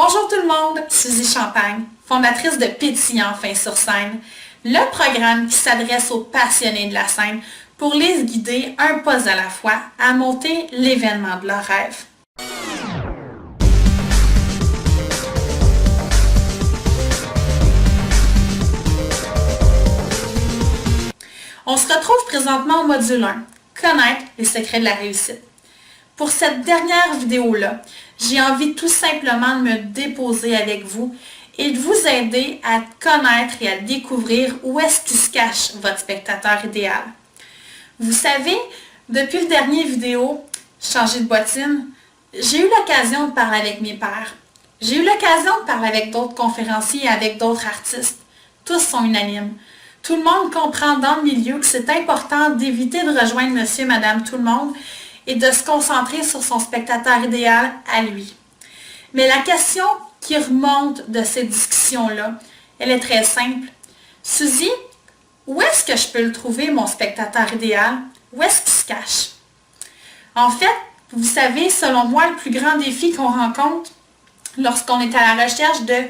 Bonjour tout le monde, Suzy Champagne, fondatrice de Pétillant Fin sur scène, le programme qui s'adresse aux passionnés de la scène pour les guider un pas à la fois à monter l'événement de leur rêve. On se retrouve présentement au module 1, connaître les secrets de la réussite. Pour cette dernière vidéo-là, j'ai envie tout simplement de me déposer avec vous et de vous aider à connaître et à découvrir où est-ce qu'il se cache votre spectateur idéal. Vous savez, depuis le dernier vidéo, changer de bottine, j'ai eu l'occasion de parler avec mes pairs. J'ai eu l'occasion de parler avec d'autres conférenciers et avec d'autres artistes. Tous sont unanimes. Tout le monde comprend dans le milieu que c'est important d'éviter de rejoindre monsieur, madame, tout le monde et de se concentrer sur son spectateur idéal à lui. Mais la question qui remonte de ces discussions-là, elle est très simple. Suzy, où est-ce que je peux le trouver, mon spectateur idéal? Où est-ce qu'il se cache? En fait, vous savez, selon moi, le plus grand défi qu'on rencontre lorsqu'on est à la recherche de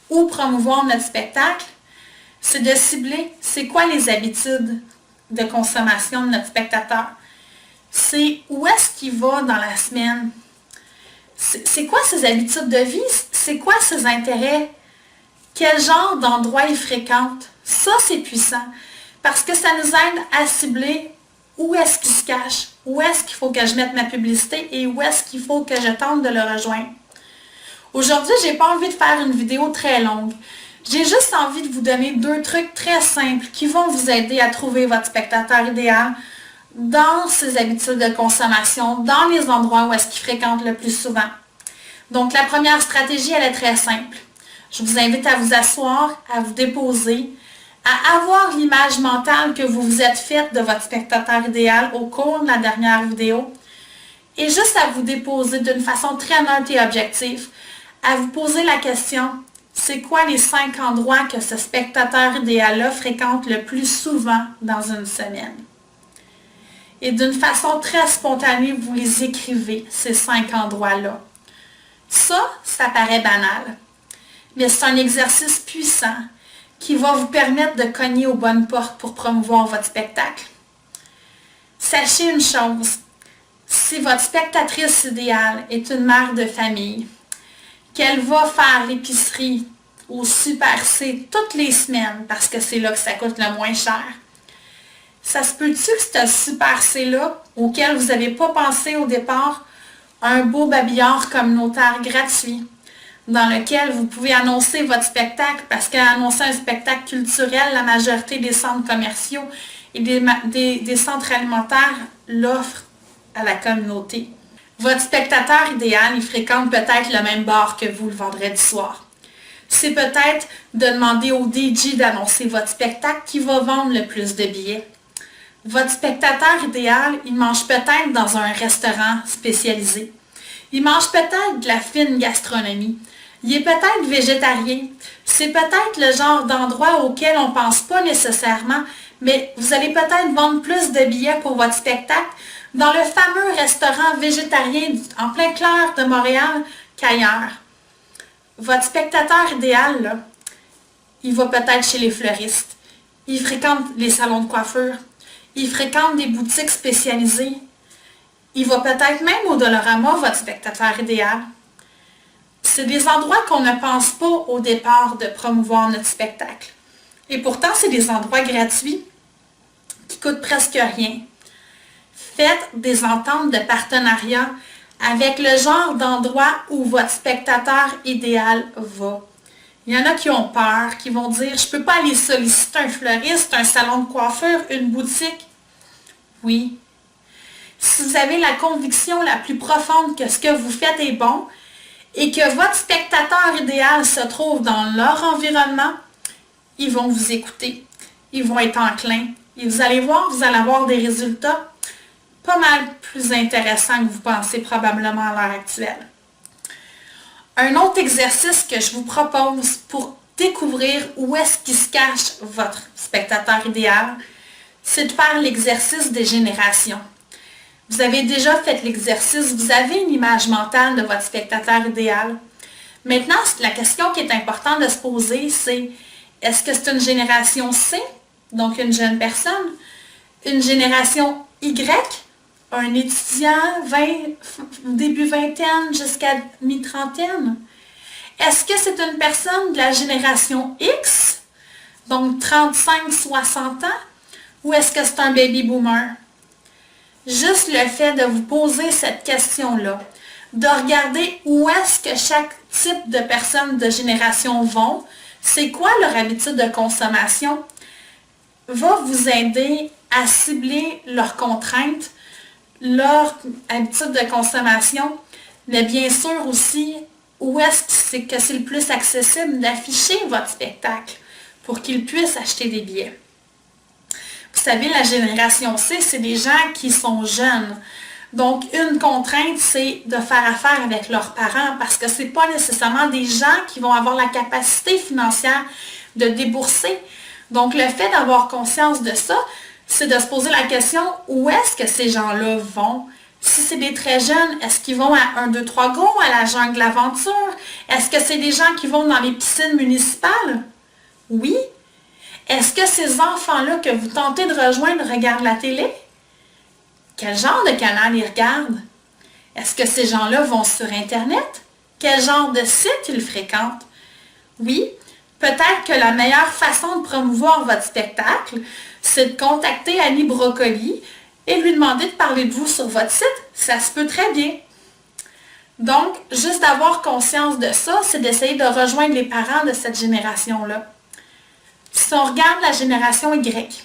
où promouvoir notre spectacle, c'est de cibler c'est quoi les habitudes de consommation de notre spectateur. C'est où est-ce qu'il va dans la semaine. C'est quoi ses habitudes de vie? C'est quoi ses intérêts? Quel genre d'endroit il fréquente? Ça, c'est puissant parce que ça nous aide à cibler où est-ce qu'il se cache, où est-ce qu'il faut que je mette ma publicité et où est-ce qu'il faut que je tente de le rejoindre. Aujourd'hui, je n'ai pas envie de faire une vidéo très longue. J'ai juste envie de vous donner 2 trucs très simples qui vont vous aider à trouver votre spectateur idéal dans ses habitudes de consommation, dans les endroits où est-ce qu'il fréquente le plus souvent. Donc, la première stratégie, elle est très simple. Je vous invite à vous asseoir, à vous déposer, à avoir l'image mentale que vous vous êtes faite de votre spectateur idéal au cours de la dernière vidéo et juste à vous déposer d'une façon très neutre et objective, à vous poser la question, c'est quoi les 5 endroits que ce spectateur idéal-là fréquente le plus souvent dans une semaine? Et d'une façon très spontanée, vous les écrivez, ces 5 endroits-là. Ça paraît banal, mais c'est un exercice puissant qui va vous permettre de cogner aux bonnes portes pour promouvoir votre spectacle. Sachez une chose, si votre spectatrice idéale est une mère de famille, qu'elle va faire l'épicerie au Super C toutes les semaines, parce que c'est là que ça coûte le moins cher, ça se peut-tu que ce Super C-là, auquel vous n'avez pas pensé au départ, un beau babillard communautaire gratuit, dans lequel vous pouvez annoncer votre spectacle, parce qu'annoncer un spectacle culturel, la majorité des centres commerciaux et des centres alimentaires l'offrent à la communauté. Votre spectateur idéal, il fréquente peut-être le même bar que vous le vendredi soir. C'est peut-être de demander au DJ d'annoncer votre spectacle qui va vendre le plus de billets. Votre spectateur idéal, il mange peut-être dans un restaurant spécialisé. Il mange peut-être de la fine gastronomie. Il est peut-être végétarien. C'est peut-être le genre d'endroit auquel on ne pense pas nécessairement, mais vous allez peut-être vendre plus de billets pour votre spectacle dans le fameux restaurant végétarien en plein cœur de Montréal qu'ailleurs. Votre spectateur idéal, là, il va peut-être chez les fleuristes. Il fréquente les salons de coiffure. Il fréquente des boutiques spécialisées. Il va peut-être même au Dollarama, votre spectateur idéal. C'est des endroits qu'on ne pense pas au départ de promouvoir notre spectacle. Et pourtant, c'est des endroits gratuits qui coûtent presque rien. Faites des ententes de partenariat avec le genre d'endroit où votre spectateur idéal va. Il y en a qui ont peur, qui vont dire « Je ne peux pas aller solliciter un fleuriste, un salon de coiffure, une boutique. » Oui. Si vous avez la conviction la plus profonde que ce que vous faites est bon et que votre spectateur idéal se trouve dans leur environnement, ils vont vous écouter. Ils vont être enclins. Et vous allez voir, vous allez avoir des résultats pas mal plus intéressants que vous pensez probablement à l'heure actuelle. Un autre exercice que je vous propose pour découvrir où est-ce qu'il se cache votre spectateur idéal, c'est de faire l'exercice des générations. Vous avez déjà fait l'exercice, vous avez une image mentale de votre spectateur idéal. Maintenant, la question qui est importante de se poser, c'est est-ce que c'est une génération C, donc une jeune personne, une génération Y, un étudiant début vingtaine jusqu'à mi-trentaine? Est-ce que c'est une personne de la génération X, donc 35-60 ans, ou est-ce que c'est un baby boomer? Juste le fait de vous poser cette question-là, de regarder où est-ce que chaque type de personnes de génération vont, c'est quoi leur habitude de consommation, va vous aider à cibler leurs contraintes, leur habitude de consommation, mais bien sûr aussi où est-ce que c'est le plus accessible d'afficher votre spectacle pour qu'ils puissent acheter des billets. Vous savez, la génération C, c'est des gens qui sont jeunes. Donc, une contrainte, c'est de faire affaire avec leurs parents parce que ce n'est pas nécessairement des gens qui vont avoir la capacité financière de débourser. Donc, le fait d'avoir conscience de ça, c'est de se poser la question, où est-ce que ces gens-là vont? Si c'est des très jeunes, est-ce qu'ils vont à 1, 2, 3 Go, à la Jungle Aventure? Est-ce que c'est des gens qui vont dans les piscines municipales? Oui. Est-ce que ces enfants-là que vous tentez de rejoindre regardent la télé? Quel genre de canal ils regardent? Est-ce que ces gens-là vont sur Internet? Quel genre de site ils fréquentent? Oui, peut-être que la meilleure façon de promouvoir votre spectacle, c'est de contacter Annie Brocoli et lui demander de parler de vous sur votre site. Ça se peut très bien. Donc, juste d'avoir conscience de ça, c'est d'essayer de rejoindre les parents de cette génération-là. Si on regarde la génération Y,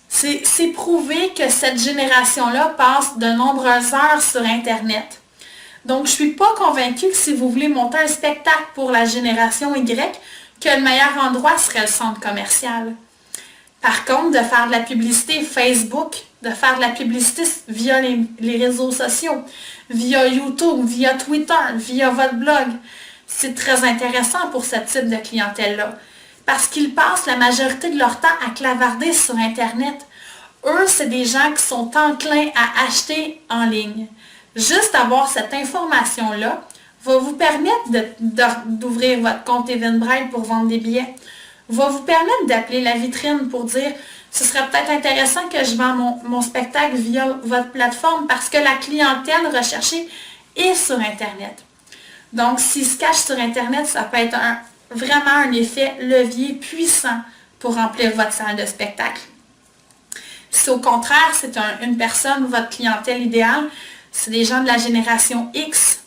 c'est prouvé que cette génération-là passe de nombreuses heures sur Internet. Donc, je ne suis pas convaincue que si vous voulez monter un spectacle pour la génération Y, que le meilleur endroit serait le centre commercial. Par contre, de faire de la publicité Facebook, de faire de la publicité via les réseaux sociaux, via YouTube, via Twitter, via votre blog, c'est très intéressant pour ce type de clientèle-là. Parce qu'ils passent la majorité de leur temps à clavarder sur Internet. Eux, c'est des gens qui sont enclins à acheter en ligne. Juste avoir cette information-là va vous permettre d'ouvrir votre compte Eventbrite pour vendre des billets, va vous permettre d'appeler la vitrine pour dire « Ce serait peut-être intéressant que je vende mon spectacle via votre plateforme parce que la clientèle recherchée est sur Internet. » Donc, s'il se cache sur Internet, ça peut être vraiment un effet levier puissant pour remplir votre salle de spectacle. Si au contraire, c'est une personne, votre clientèle idéale, c'est des gens de la génération X,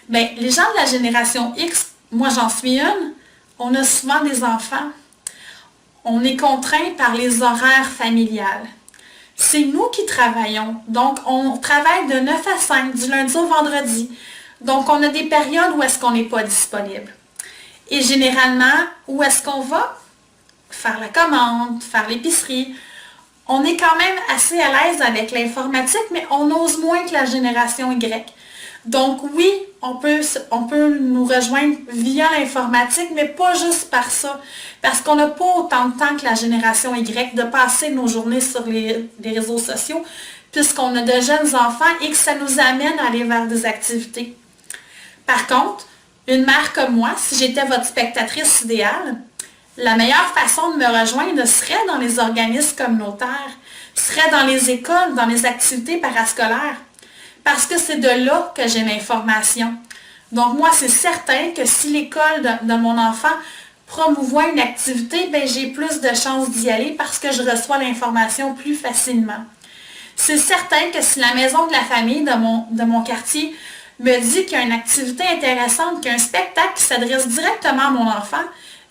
bien, les gens de la génération X, moi j'en suis une, on a souvent des enfants. On est contraint par les horaires familiales. C'est nous qui travaillons. Donc, on travaille de 9 à 5, du lundi au vendredi. Donc, on a des périodes où est-ce qu'on n'est pas disponible. Et généralement, où est-ce qu'on va? Faire la commande, faire l'épicerie. On est quand même assez à l'aise avec l'informatique, mais on ose moins que la génération Y. Donc oui, on peut nous rejoindre via l'informatique, mais pas juste par ça. Parce qu'on n'a pas autant de temps que la génération Y de passer nos journées sur les réseaux sociaux, puisqu'on a de jeunes enfants et que ça nous amène à aller vers des activités. Par contre, une mère comme moi, si j'étais votre spectatrice idéale, la meilleure façon de me rejoindre serait dans les organismes communautaires, serait dans les écoles, dans les activités parascolaires, parce que c'est de là que j'ai l'information. Donc moi, c'est certain que si l'école de mon enfant promouvoit une activité, ben, j'ai plus de chances d'y aller parce que je reçois l'information plus facilement. C'est certain que si la maison de la famille de mon quartier me dit qu'il y a une activité intéressante, qu'il y a un spectacle qui s'adresse directement à mon enfant,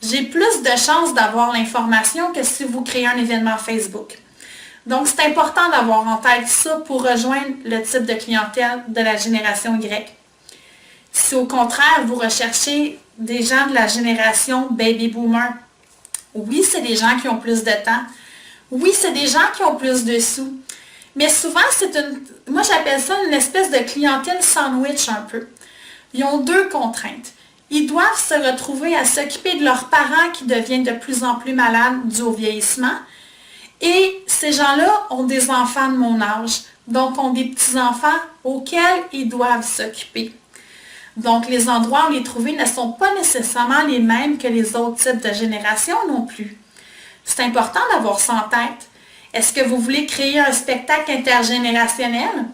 j'ai plus de chances d'avoir l'information que si vous créez un événement Facebook. Donc, c'est important d'avoir en tête ça pour rejoindre le type de clientèle de la génération Y. Si au contraire, vous recherchez des gens de la génération Baby Boomer, oui, c'est des gens qui ont plus de temps. Oui, c'est des gens qui ont plus de sous. Mais souvent, moi j'appelle ça une espèce de clientèle sandwich un peu. Ils ont deux contraintes. Ils doivent se retrouver à s'occuper de leurs parents qui deviennent de plus en plus malades dû au vieillissement. Et ces gens-là ont des enfants de mon âge, donc ont des petits-enfants auxquels ils doivent s'occuper. Donc, les endroits où les trouver ne sont pas nécessairement les mêmes que les autres types de génération non plus. C'est important d'avoir ça en tête. Est-ce que vous voulez créer un spectacle intergénérationnel?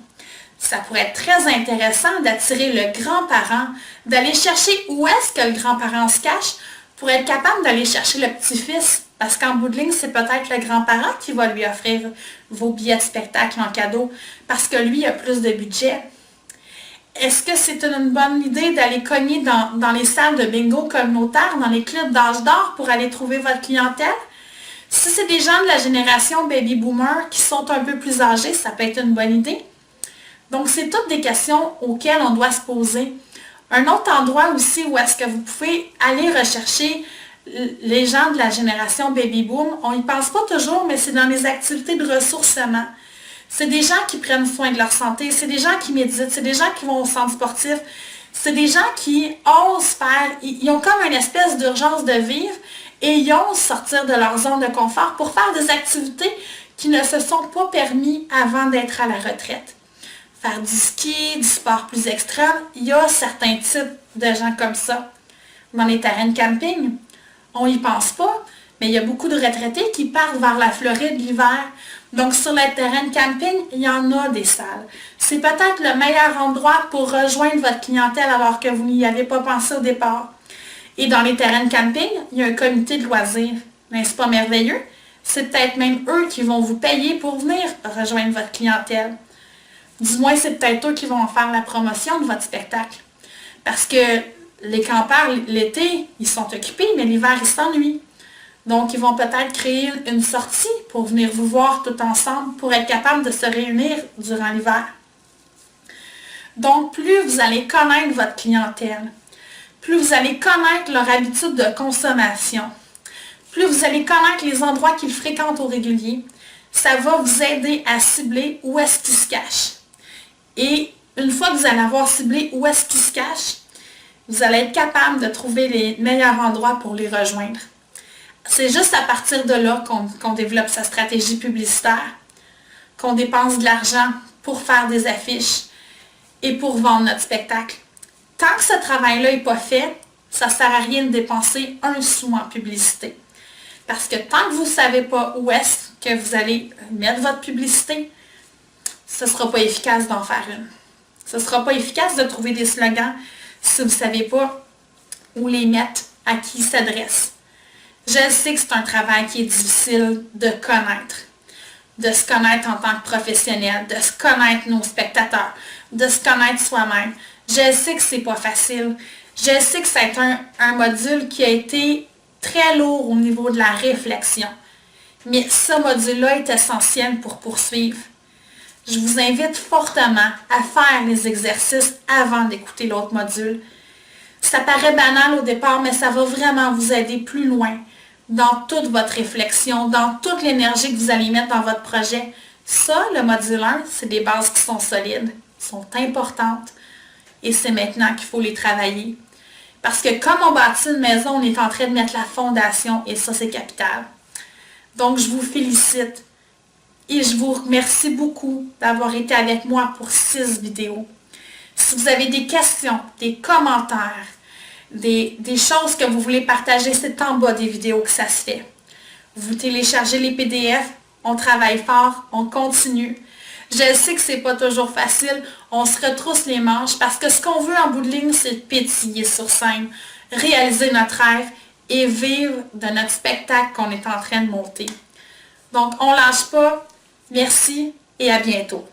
Ça pourrait être très intéressant d'attirer le grand-parent, d'aller chercher où est-ce que le grand-parent se cache pour être capable d'aller chercher le petit-fils. Parce qu'en bout de ligne, c'est peut-être le grand-parent qui va lui offrir vos billets de spectacle en cadeau parce que lui a plus de budget. Est-ce que c'est une bonne idée d'aller cogner dans les salles de bingo communautaires, dans les clubs d'âge d'or pour aller trouver votre clientèle? Si c'est des gens de la génération baby boomer qui sont un peu plus âgés, ça peut être une bonne idée. Donc, c'est toutes des questions auxquelles on doit se poser. Un autre endroit aussi où est-ce que vous pouvez aller rechercher les gens de la génération baby boom, on n'y pense pas toujours, mais c'est dans les activités de ressourcement. C'est des gens qui prennent soin de leur santé, c'est des gens qui méditent, c'est des gens qui vont au centre sportif, c'est des gens qui osent faire, ils ont comme une espèce d'urgence de vivre et ils osent sortir de leur zone de confort pour faire des activités qui ne se sont pas permis avant d'être à la retraite. Faire du ski, du sport plus extrême, il y a certains types de gens comme ça. Dans les terrains de camping, on n'y pense pas, mais il y a beaucoup de retraités qui partent vers la Floride l'hiver. Donc, sur les terrains de camping, il y en a des salles. C'est peut-être le meilleur endroit pour rejoindre votre clientèle alors que vous n'y avez pas pensé au départ. Et dans les terrains de camping, il y a un comité de loisirs. N'est-ce pas merveilleux? C'est peut-être même eux qui vont vous payer pour venir rejoindre votre clientèle. Du moins, c'est peut-être eux qui vont faire la promotion de votre spectacle. Parce que les campeurs, l'été, ils sont occupés, mais l'hiver, ils s'ennuient. Donc, ils vont peut-être créer une sortie pour venir vous voir tout ensemble, pour être capable de se réunir durant l'hiver. Donc, plus vous allez connaître votre clientèle, plus vous allez connaître leur habitude de consommation, plus vous allez connaître les endroits qu'ils fréquentent au régulier, ça va vous aider à cibler où est-ce qu'ils se cachent. Et une fois que vous allez avoir ciblé où est-ce qu'ils se cachent, vous allez être capable de trouver les meilleurs endroits pour les rejoindre. C'est juste à partir de là qu'on développe sa stratégie publicitaire, qu'on dépense de l'argent pour faire des affiches et pour vendre notre spectacle. Tant que ce travail-là n'est pas fait, ça ne sert à rien de dépenser un sou en publicité. Parce que tant que vous ne savez pas où est-ce que vous allez mettre votre publicité, ce ne sera pas efficace d'en faire une. Ce ne sera pas efficace de trouver des slogans si vous ne savez pas où les mettre, à qui ils s'adressent. Je sais que c'est un travail qui est difficile de connaître. De se connaître en tant que professionnel, de se connaître nos spectateurs, de se connaître soi-même. Je sais que c'est pas facile. Je sais que c'est un module qui a été très lourd au niveau de la réflexion. Mais ce module-là est essentiel pour poursuivre. Je vous invite fortement à faire les exercices avant d'écouter l'autre module. Ça paraît banal au départ, mais ça va vraiment vous aider plus loin dans toute votre réflexion, dans toute l'énergie que vous allez mettre dans votre projet. Ça, le module 1, c'est des bases qui sont solides, qui sont importantes. Et c'est maintenant qu'il faut les travailler. Parce que comme on bâtit une maison, on est en train de mettre la fondation et ça, c'est capital. Donc, je vous félicite. Et je vous remercie beaucoup d'avoir été avec moi pour 6 vidéos. Si vous avez des questions, des commentaires, des choses que vous voulez partager, c'est en bas des vidéos que ça se fait. Vous téléchargez les PDF, on travaille fort, on continue. Je sais que c'est pas toujours facile, on se retrousse les manches parce que ce qu'on veut en bout de ligne, c'est pétiller sur scène, réaliser notre rêve et vivre de notre spectacle qu'on est en train de monter. Donc, on lâche pas. Merci et à bientôt.